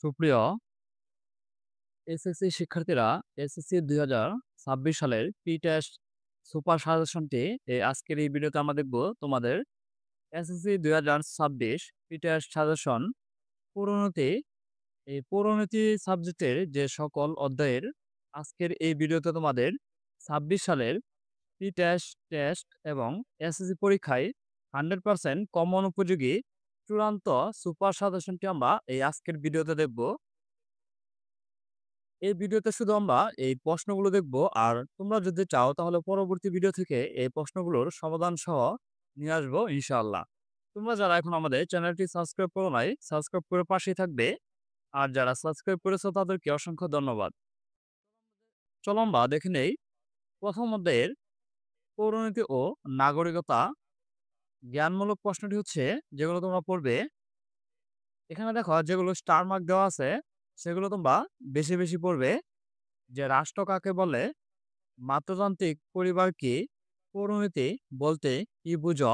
সুপ্রিয় এসএসসি শিক্ষার্থীরা, এসএসসি ২০২৬ সালের প্রি-টেস্ট সুপার সাজেশনটি আজকের এই ভিডিওতে আমরা দেখব তোমাদের এসএসসি ২০২৬ প্রি-টেস্ট সাজেশন পুরোনোতে পৌরনীতি সাবজেক্টের যে সকল অধ্যায়ের আজকের এই ভিডিওতে তোমাদের ২৬ সালের প্রি-টেস্ট, টেস্ট এবং এসএসসি পরীক্ষায় 100% কমন উপযোগী চূড়ান্ত সুপার সাজেশনটি আমরা আজকের ভিডিওতে দেখব। এই ভিডিওতে শুধু আমরা এই প্রশ্নগুলো দেখব। আর তোমরা যদি চাও তাহলে পরবর্তী ভিডিও থেকে এই প্রশ্নগুলোর সমাধান সহ নিয়ে আসবো ইনশাআল্লাহ। তোমরা যারা এখন আমাদের চ্যানেলটি সাবস্ক্রাইব করো নাই, সাবস্ক্রাইব করে পাশেই থাকবে। আর যারা সাবস্ক্রাইব করেছো তাদেরকে অসংখ্য ধন্যবাদ। চলো আমরা দেখে নেই প্রথম অধ্যায়ের পৌরনীতি ও নাগরিকতা জ্ঞানমূলক প্রশ্নটি হচ্ছে যেগুলো তোমরা পড়বে। এখানে দেখো যেগুলো স্টার মার্ক দেওয়া আছে সেগুলো তোমরা বেশি বেশি পড়বে। যে রাষ্ট্র কাকে বলে, মাতৃতান্ত্রিক পরিবার কি, পৌরনীতি বলতে কি বুঝো,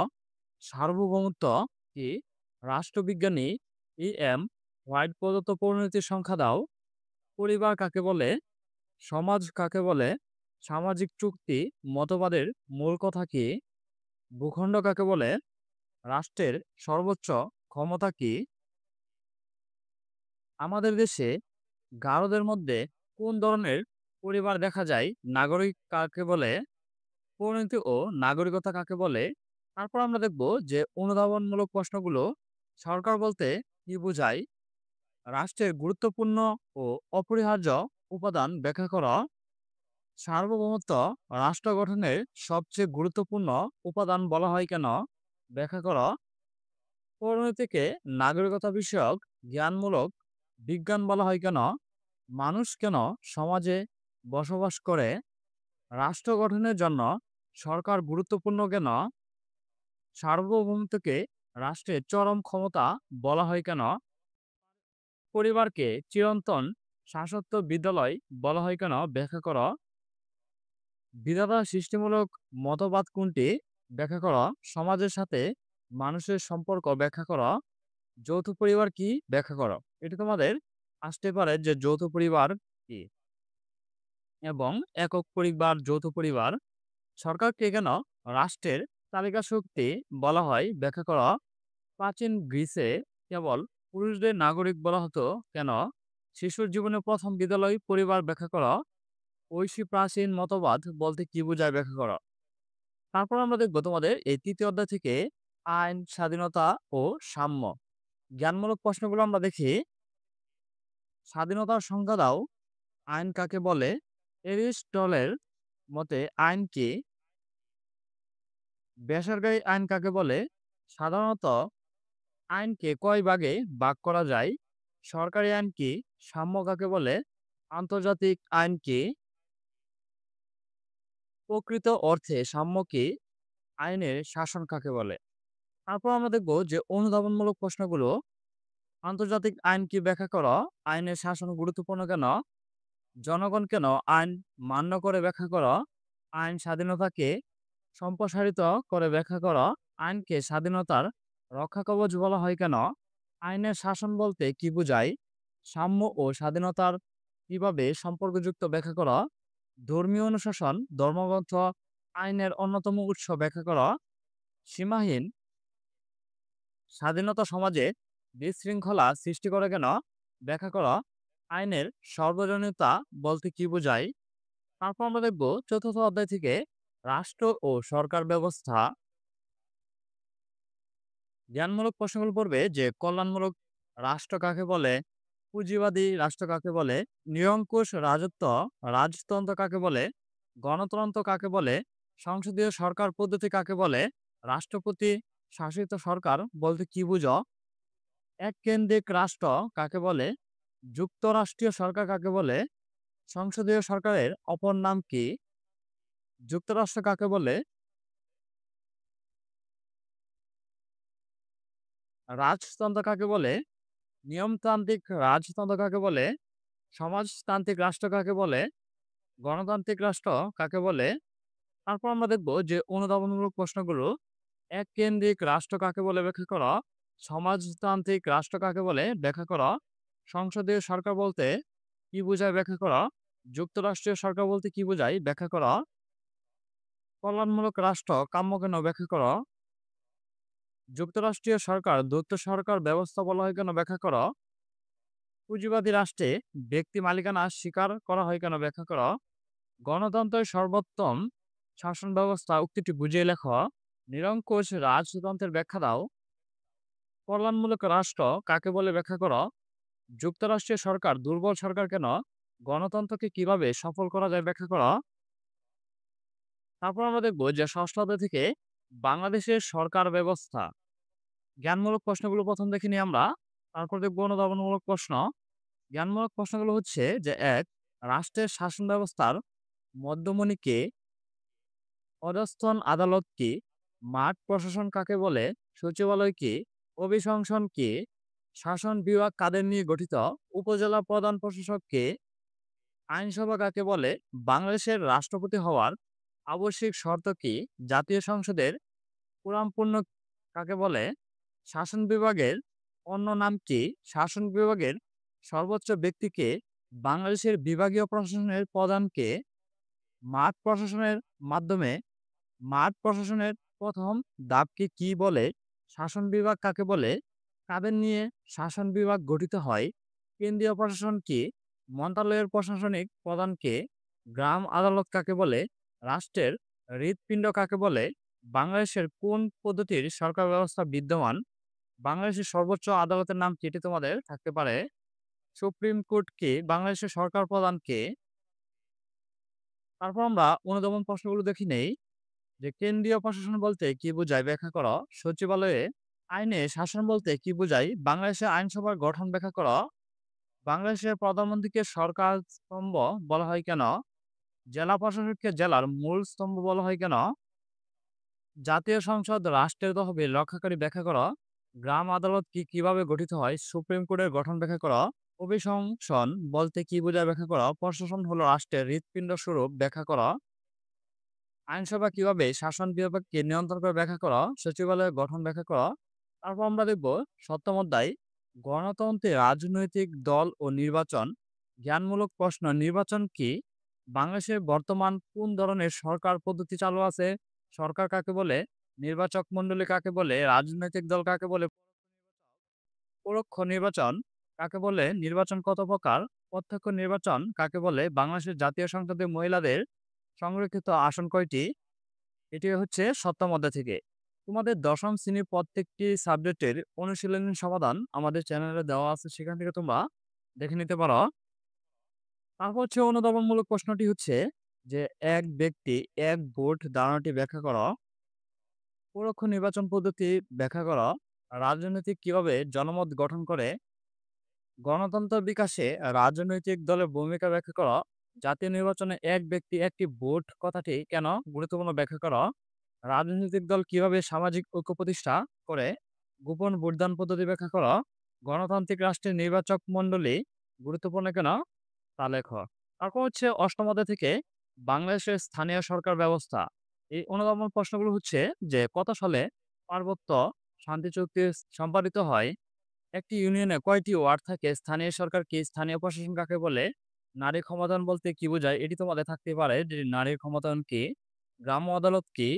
সার্বভৌমত্ব কি, রাষ্ট্রবিজ্ঞানী এম হোয়াইট প্রদত্ত পৌরনীতির সংখ্যা দাও, পরিবার কাকে বলে, সমাজ কাকে বলে, সামাজিক চুক্তি মতবাদের মূল কথা কি, ভূখণ্ড কাকে বলে, রাষ্ট্রের সর্বোচ্চ ক্ষমতা কি, আমাদের দেশে গারোদের মধ্যে কোন ধরনের পরিবার দেখা যায়, নাগরিক কাকে বলে, পরিণতি ও নাগরিকতা কাকে বলে। তারপর আমরা দেখব যে অনুধাবনমূলক প্রশ্নগুলো, সরকার বলতে কি বোঝায়, রাষ্ট্রের গুরুত্বপূর্ণ ও অপরিহার্য উপাদান ব্যাখ্যা করা, সার্বভৌমত্ব রাষ্ট্র গঠনের সবচেয়ে গুরুত্বপূর্ণ উপাদান বলা হয় কেন, ব্যাখ্যা করা, পরিণতিকে নাগরিকতা বিষয়ক জ্ঞানমূলক বিজ্ঞান বলা হয় কেন, মানুষ কেন সমাজে বসবাস করে, রাষ্ট্র গঠনের জন্য সরকার গুরুত্বপূর্ণ কেন, সার্বভৌমত্বকে রাষ্ট্রের চরম ক্ষমতা বলা হয় কেন, পরিবারকে চিরন্তন শাশ্বত বিদ্যালয় বলা হয় কেন, ব্যাখ্যা কর, বিধাতা সৃষ্টিমূলক মতবাদ কোনটি, ব্যাখ্যা কর, সমাজের সাথে মানুষের সম্পর্ক ব্যাখ্যা কর, যৌথ পরিবার কি, ব্যাখ্যা কর। এটা তোমাদের আসতে পারে যে যৌথ পরিবার কি এবং একক পরিবার, যৌথ পরিবার, সরকারকে কেন রাষ্ট্রের তালিকা শক্তি বলা হয়, ব্যাখ্যা করা, প্রাচীন গ্রিসে কেবল পুরুষদের নাগরিক বলা হতো কেন, শিশুর জীবনে প্রথম বিদ্যালয় পরিবার, ব্যাখ্যা করা, ঐশী প্রাচীন মতবাদ বলতে কি বোঝায়, ব্যাখ্যা করা। তারপর আমরা দেখবো তোমাদের এই তৃতীয় অধ্যায় থেকে আইন, স্বাধীনতা ও সাম্য জ্ঞানমূলক প্রশ্নগুলো আমরা দেখি। স্বাধীনতার সংজ্ঞা দাও, আইন কাকে বলে, এরিস্টটলের মতে আইন কি, বেসরকারি আইন কাকে বলে, সাধারণত আইনকে কয় ভাগে ভাগ করা যায়, সরকারি আইন কি, সাম্য কাকে বলে, আন্তর্জাতিক আইন কি, প্রকৃত অর্থে সাম্য কি, আইনের শাসন কাকে বলে। তারপর আমরা দেখব যে অনুধাবনমূলক প্রশ্নগুলো, আন্তর্জাতিক আইন কি, ব্যাখ্যা করো, আইনের শাসন গুরুত্বপূর্ণ কেন, জনগণ কেন আইন মান্য করে, ব্যাখ্যা করো, আইন স্বাধীনতাকে সম্প্রসারিত করে, ব্যাখ্যা করো, আইনকে স্বাধীনতার রক্ষা কবচ বলা হয় কেন, আইনের শাসন বলতে কি বোঝায়, সাম্য ও স্বাধীনতার কিভাবে সম্পর্কযুক্ত, ব্যাখ্যা করো, ধর্মীয় অনুশাসন ধর্মগ্রন্থ আইনের অন্যতম উৎস, ব্যাখ্যা করো, সীমাহীন স্বাধীনতা সমাজে বিশৃঙ্খলা সৃষ্টি করে কেন, ব্যাখ্যা করো, আইনের সর্বজনীনতা বলতে কি বোঝায়। তারপর আমরা দেখব চতুর্থ অধ্যায় থেকে রাষ্ট্র ও সরকার ব্যবস্থা জ্ঞানমূলক প্রশ্নগুলো পড়বে। যে কল্যাণমূলক রাষ্ট্র কাকে বলে, পুঁজিবাদী রাষ্ট্র কাকে বলে, নিরঙ্কুশ রাজত্ব রাজতন্ত্র কাকে বলে, গণতন্ত্র কাকে বলে, সংসদীয় সরকার পদ্ধতি কাকে বলে, রাষ্ট্রপতি শাসিত সরকার বলতে কি বুঝো, এককেন্দ্রিক রাষ্ট্র কাকে বলে, যুক্তরাষ্ট্রীয় সরকার কাকে বলে, সংসদীয় সরকারের অপর নাম কি, যুক্তরাষ্ট্র কাকে বলে, রাজতন্ত্র কাকে বলে, নিয়মতান্ত্রিক রাজতন্ত্র কাকে বলে, সমাজতান্ত্রিক রাষ্ট্র কাকে বলে, গণতান্ত্রিক রাষ্ট্র কাকে বলে। তারপর আমরা দেখব যে অনুধাবনমূলক প্রশ্নগুলো, এককেন্দ্রিক রাষ্ট্র কাকে বলে, ব্যাখ্যা করো, সমাজতান্ত্রিক রাষ্ট্র কাকে বলে, ব্যাখ্যা করো, সংসদীয় সরকার বলতে কি বোঝায় ব্যাখ্যা করা। যুক্তরাষ্ট্রীয় সরকার বলতে কি বোঝায় ব্যাখ্যা করা। কল্যাণমূলক রাষ্ট্র কাম্য কেন ব্যাখ্যা করা। যুক্তরাষ্ট্রীয় সরকার দ্বৈত সরকার ব্যবস্থা বলা হয় কেন ব্যাখ্যা করা। পুঁজিবাদী রাষ্ট্রে ব্যক্তি মালিকানা স্বীকার করা হয় কেন ব্যাখ্যা করা। গণতন্ত্রের সর্বোত্তম শাসন ব্যবস্থা উক্তিটি বুঝিয়ে লেখা। নিরঙ্কুশ রাজতন্ত্রের ব্যাখ্যা দাও। কল্যাণমূলক রাষ্ট্র কাকে বলে ব্যাখ্যা করো। যুক্তরাষ্ট্রীয় সরকার দুর্বল সরকার কেন। গণতন্ত্রকে কিভাবে সফল করা যায় ব্যাখ্যা করো। তারপর আমরা দেখবো যে ষষ্ঠ অধ্যায় থেকে বাংলাদেশের সরকার ব্যবস্থা। জ্ঞানমূলক প্রশ্নগুলো প্রথম দেখে নিই আমরা। তারপর দেখবো অনুধাবনমূলক প্রশ্ন। জ্ঞানমূলক প্রশ্নগুলো হচ্ছে যে এক, রাষ্ট্রের শাসন ব্যবস্থার মধ্যমণি কে। অধস্তন আদালত কি। মাঠ প্রশাসন কাকে বলে। সচিবালয় কি। অভিশংসন কি। শাসন বিভাগ কাদের নিয়ে গঠিত। উপজেলা প্রধান প্রশাসক কে। আইনসভা কাকে বলে। বাংলাদেশের রাষ্ট্রপতি হওয়ার আবশ্যিক শর্ত কি। জাতীয় সংসদের পুরাণপূর্ণ কাকে বলে। শাসন বিভাগের অন্য নাম কি। শাসন বিভাগের সর্বোচ্চ ব্যক্তিকে। বাংলাদেশের বিভাগীয় প্রশাসনের প্রধানকে। মাঠ প্রশাসনের মাধ্যমে মাঠ প্রশাসনের প্রথম ধাপকে কি বলে। শাসন বিভাগ কাকে বলে। কাদের নিয়ে শাসন বিভাগ গঠিত হয়। কেন্দ্রীয় প্রশাসন কি। মন্ত্রণালয়ের প্রশাসনিক প্রধানকে। গ্রাম আদালত কাকে বলে। রাষ্ট্রের হৃৎপিণ্ড কাকে বলে। বাংলাদেশের কোন পদ্ধতির সরকার ব্যবস্থা বিদ্যমান। বাংলাদেশের সর্বোচ্চ আদালতের নাম কি, এটি তোমাদের থাকতে পারে। সুপ্রিম কোর্ট কি। বাংলাদেশের সরকার প্রধানকে। তারপর আমরা অনুধাবন প্রশ্নগুলো দেখি নেই। যে কেন্দ্রীয় প্রশাসন বলতে কি বোঝায় ব্যাখ্যা করো। সচিবালয়ে আইনে শাসন বলতে কি বোঝায়। বাংলাদেশের আইনসভার গঠন ব্যাখ্যা করো। বাংলাদেশের প্রধানমন্ত্রীকে সরকার স্তম্ভ বলা হয় কেন। জেলা প্রশাসককে জেলার মূল স্তম্ভ বলা হয় কেন। জাতীয় সংসদ রাষ্ট্রের তহবিল রক্ষাকারী ব্যাখ্যা করো। গ্রাম আদালত কি কিভাবে গঠিত হয়। সুপ্রিম কোর্টের গঠন ব্যাখ্যা করো। অভিশংসন বলতে কি বোঝায় ব্যাখ্যা করো। প্রশাসন হলো রাষ্ট্রের হৃৎপিণ্ড স্বরূপ ব্যাখ্যা করো। আইনসভা কিভাবে শাসন বিভাগকে নিয়ন্ত্রণ করে ব্যাখ্যা করা। সচিবালয়ের গঠন ব্যাখ্যা করা। তারপর আমরা দেখব সপ্তম অধ্যায় গণতন্ত্রে রাজনৈতিক দল ও নির্বাচন। জ্ঞানমূলক প্রশ্ন। নির্বাচন কি। বাংলাদেশের বর্তমান কোন ধরনের সরকার পদ্ধতি চালু আছে। সরকার কাকে বলে। নির্বাচক মণ্ডলী কাকে বলে। রাজনৈতিক দল কাকে বলে। পরোক্ষ নির্বাচন কাকে বলে। নির্বাচন কত প্রকার। প্রত্যক্ষ নির্বাচন কাকে বলে। বাংলাদেশের জাতীয় সংসদে মহিলাদের সংরক্ষিত আসন কয়টি। এটি হচ্ছে সপ্তম অধ্যায় থেকে। তোমাদের দশম শ্রেণীর প্রত্যেকটি সাবজেক্টের অনুশীলনী সমাধান আমাদের চ্যানেলে দেওয়া আছে, সেখান থেকে তোমরা দেখে নিতে পারো। তারপর হচ্ছে অনুধাবনমূলক প্রশ্নটি হচ্ছে যে এক ব্যক্তি এক ভোট ধারণাটি ব্যাখ্যা করো। পরোক্ষ নির্বাচন পদ্ধতি ব্যাখ্যা করো। রাজনৈতিক কিভাবে জনমত গঠন করে। গণতন্ত্র বিকাশে রাজনৈতিক দলের ভূমিকা ব্যাখ্যা করো। জাতীয় নির্বাচনে এক ব্যক্তি একটি ভোট কথাটি কেন গুরুত্বপূর্ণ ব্যাখ্যা করো। রাজনৈতিক দল কিভাবে সামাজিক ঐক্য প্রতিষ্ঠা করে। গোপন ভোটদান পদ্ধতি ব্যাখ্যা করো। গণতান্ত্রিক রাষ্ট্রের নির্বাচক মণ্ডলী গুরুত্বপূর্ণ কেন তা লেখো। তারপর হচ্ছে অষ্টম অধ্যায় থেকে বাংলাদেশের স্থানীয় সরকার ব্যবস্থা। এই অনুধাবন প্রশ্নগুলো হচ্ছে যে কত সালে পার্বত্য শান্তি চুক্তি সম্পাদিত হয়। একটি ইউনিয়নে কয়টি ওয়ার্ড থাকে। স্থানীয় সরকার কি। স্থানীয় প্রশাসন কাকে বলে। নারী ক্ষমতায়ন বলতে কি বোঝায়, এটি তোমাদের থাকতে পারে যে নারীর ক্ষমতায়ন কি। গ্রাম্য আদালত কি।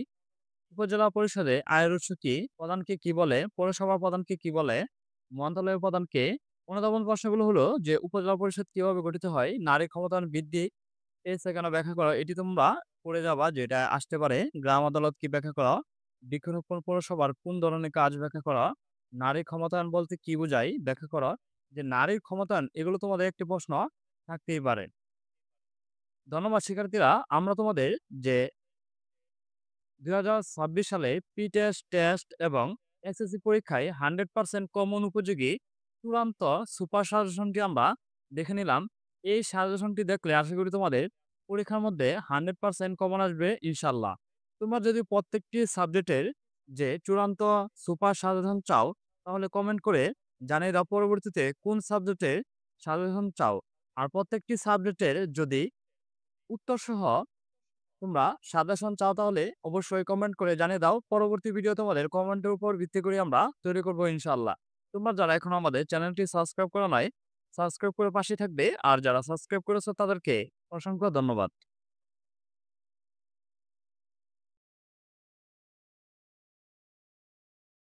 উপজেলা পরিষদে আয়ের উৎস কি। প্রধানকে কি বলে। পৌরসভা প্রধানকে কি বলে। মন্ত্রণালয়ের প্রধানকে। অনুধাবন প্রশ্নগুলো হলো যে উপজেলা পরিষদ কিভাবে গঠিত হয়। নারী ক্ষমতায়ন বৃদ্ধি পেয়েছে কেন ব্যাখ্যা করো, এটি তোমরা পড়ে যাবা যেটা আসতে পারে। গ্রাম আদালত কি ব্যাখ্যা করো। বৃক্ষরোপণ পৌরসভার কোন ধরনের কাজ ব্যাখ্যা করো। নারী ক্ষমতায়ন বলতে কি বোঝায় ব্যাখ্যা করো। যে নারীর ক্ষমতায়ন, এগুলো তোমাদের একটি প্রশ্ন থাকতেই পারে। ধন্যবাদ শিক্ষার্থীরা। আমরা তোমাদের যে 2026 সালে প্রি-টেস্ট, টেস্ট এবং এসএসসি পরীক্ষায় 100% কমন উপযোগী চূড়ান্ত সুপার সাজেশনটি আমরা দেখে নিলাম। এই সাজেশনটি দেখলে আশা করি তোমাদের পরীক্ষার মধ্যে 100% কমন আসবে ইনশাল্লাহ। তোমরা যদি প্রত্যেকটি সাবজেক্টের যে চূড়ান্ত সুপার সাজেশন চাও, তাহলে কমেন্ট করে জানিয়ে দাও পরবর্তীতে কোন সাবজেক্টের সাজেশন চাও। আর প্রত্যেকটি সাবজেক্টের যদি উত্তরসহ তোমরা সাজেশন চাও, তাহলে অবশ্যই কমেন্ট করে জানিয়ে দাও। পরবর্তী ভিডিও তোমাদের কমেন্টের উপর ভিত্তি করে আমরা তৈরি করব ইনশাআল্লাহ। তোমরা যারা এখনো আমাদের চ্যানেলটি সাবস্ক্রাইব করো নাই, সাবস্ক্রাইব করে পাশে থাকবে। আর যারা সাবস্ক্রাইব করেছো তাদেরকে অসংখ্য ধন্যবাদ।